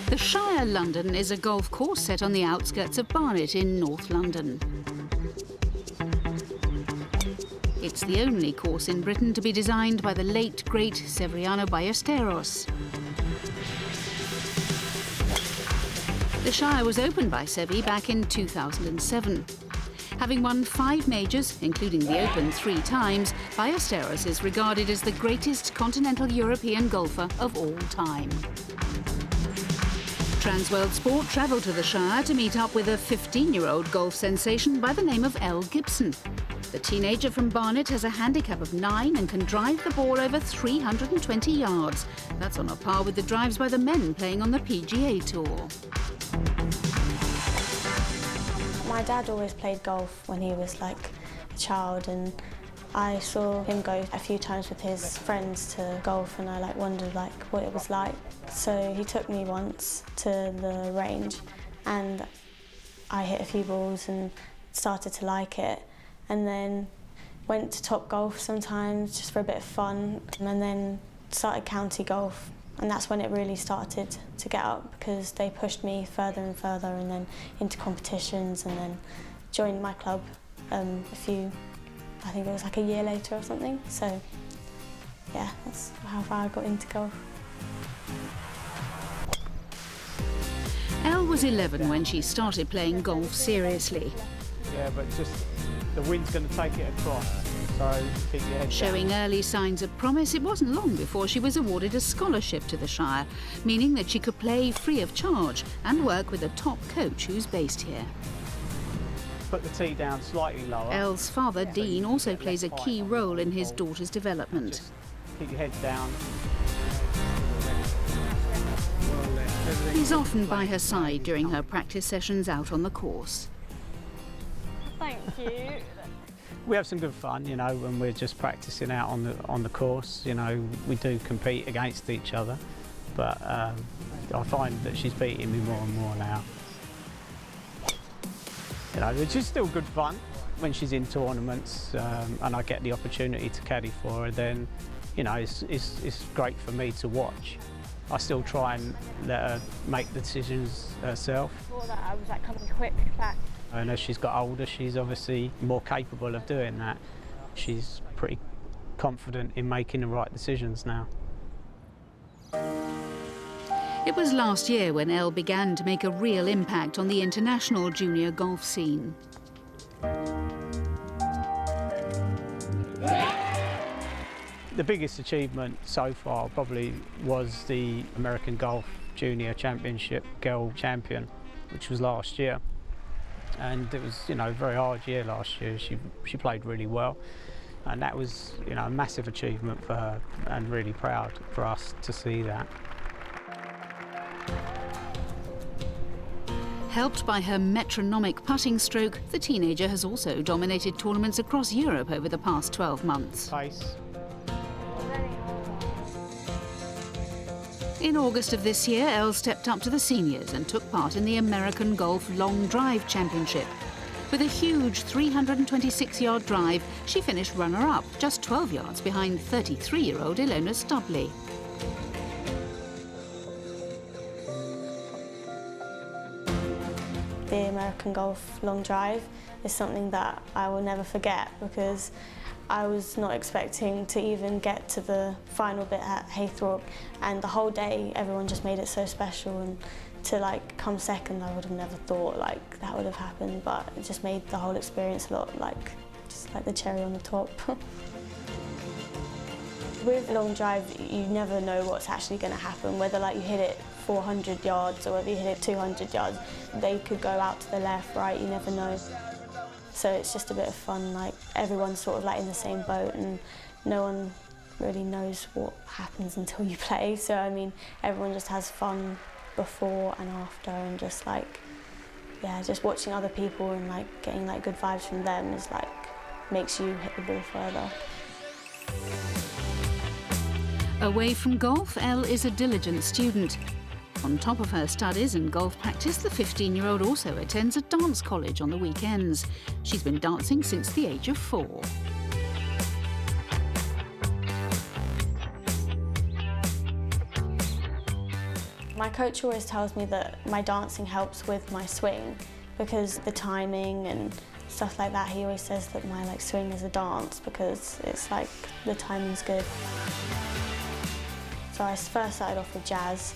The Shire London is a golf course set on the outskirts of Barnet in North London. It's the only course in Britain to be designed by the late, great Severiano Ballesteros. The Shire was opened by Sevi back in 2007. Having won 5 majors, including the Open 3 times, Ballesteros is regarded as the greatest continental European golfer of all time. Transworld Sport travelled to the Shire to meet up with a 15-year-old golf sensation by the name of Elle Gibson. The teenager from Barnet has a handicap of 9 and can drive the ball over 320 yards. That's on a par with the drives by the men playing on the PGA Tour. My dad always played golf when he was like a child, and I saw him go a few times with his friends to golf, and I wondered what it was like. So he took me once to the range and I hit a few balls and started to like it, and then went to Top Golf sometimes just for a bit of fun, and then started county golf. And that's when it really started to get up, because they pushed me further and further, and then into competitions, and then joined my club I think it was like a year later or something. So yeah, that's how far I got into golf. Elle was 11 when she started playing golf seriously. Yeah, but just the wind's going to take it across. So keep your head Showing down. early signs of promise, it wasn't long before she was awarded a scholarship to the Shire, meaning that she could play free of charge and work with a top coach who's based here. Put the tee down slightly lower. Elle's father, Dean, also plays a key role in his daughter's development. Just keep your head down. He's often by her side during her practice sessions out on the course. Thank you. We have some good fun, you know, when we're just practicing out on the course. You know, we do compete against each other, but I find that she's beating me more and more now. You know, it's just still good fun when she's in tournaments, and I get the opportunity to caddy for her. Then, you know, it's great for me to watch. I still try and let her make the decisions herself. Before that, I was coming quick back. And as she's got older, she's obviously more capable of doing that. She's pretty confident in making the right decisions now. It was last year when Elle began to make a real impact on the international junior golf scene. The biggest achievement so far probably was the American Golf Junior Championship Girl Champion, which was last year. And it was, you know, a very hard year last year. She played really well, and that was, you know, a massive achievement for her, and really proud for us to see that. Helped by her metronomic putting stroke, the teenager has also dominated tournaments across Europe over the past 12 months. Pace. In August of this year, Elle stepped up to the seniors and took part in the American Golf Long Drive Championship. With a huge 326-yard drive, she finished runner-up, just 12 yards behind 33-year-old Ilona Stubley. The American Golf Long Drive is something that I will never forget, because I was not expecting to even get to the final bit at Haythorpe, and the whole day everyone just made it so special, and to come second, I would have never thought that would have happened, but it just made the whole experience a lot just like the cherry on the top. With long drive, you never know what's actually going to happen, whether you hit it 400 yards or whether you hit it 200 yards. They could go out to the left, right, you never know. So it's just a bit of fun, everyone's sort of in the same boat, and no one really knows what happens until you play. So I mean, everyone just has fun before and after, and just just watching other people and getting good vibes from them is makes you hit the ball further. Away from golf, Elle is a diligent student. On top of her studies and golf practice, the 15-year-old also attends a dance college on the weekends. She's been dancing since the age of 4. My coach always tells me that my dancing helps with my swing because the timing and stuff like that. He always says that my swing is a dance because it's like the timing's good. So I first started off with jazz,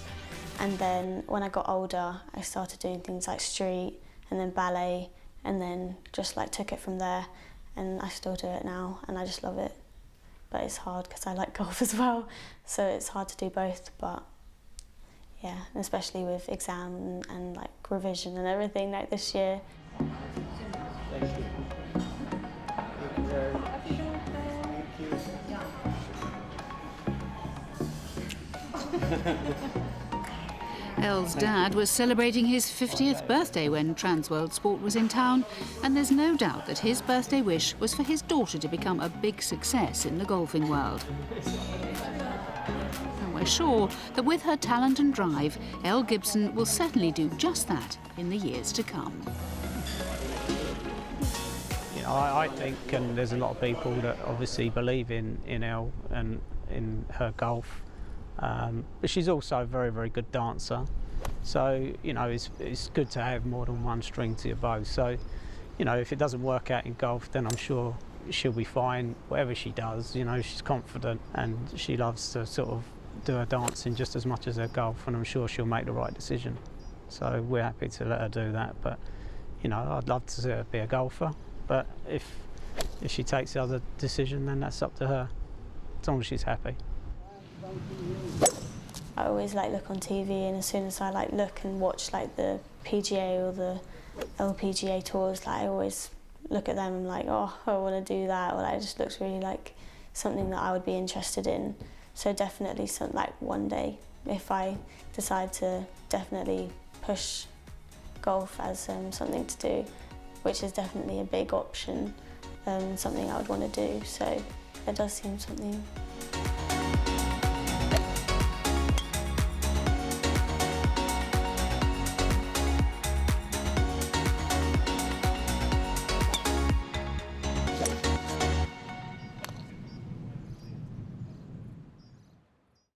and then when I got older I started doing things like street and then ballet, and then just took it from there, and I still do it now and I just love it. But it's hard because I like golf as well, so it's hard to do both. But yeah, especially with exam and revision and everything this year. Thank you. Elle's dad was celebrating his 50th birthday when Transworld Sport was in town, and there's no doubt that his birthday wish was for his daughter to become a big success in the golfing world. And we're sure that with her talent and drive, Elle Gibson will certainly do just that in the years to come. You know, I think, and there's a lot of people that obviously believe in Elle and in her golf. But she's also a very, very good dancer. So, you know, it's good to have more than one string to your bow. So, you know, if it doesn't work out in golf, then I'm sure she'll be fine. Whatever she does, you know, she's confident and she loves to sort of do her dancing just as much as her golf, and I'm sure she'll make the right decision. So we're happy to let her do that. But, you know, I'd love to see her be a golfer. But if she takes the other decision, then that's up to her, as long as she's happy. I always look on TV, and as soon as I look and watch the PGA or the LPGA tours, I always look at them and I'm oh, I want to do that, or it just looks really something that I would be interested in. So definitely one day, if I decide to definitely push golf as something to do, which is definitely a big option, something I would want to do. So it does seem something.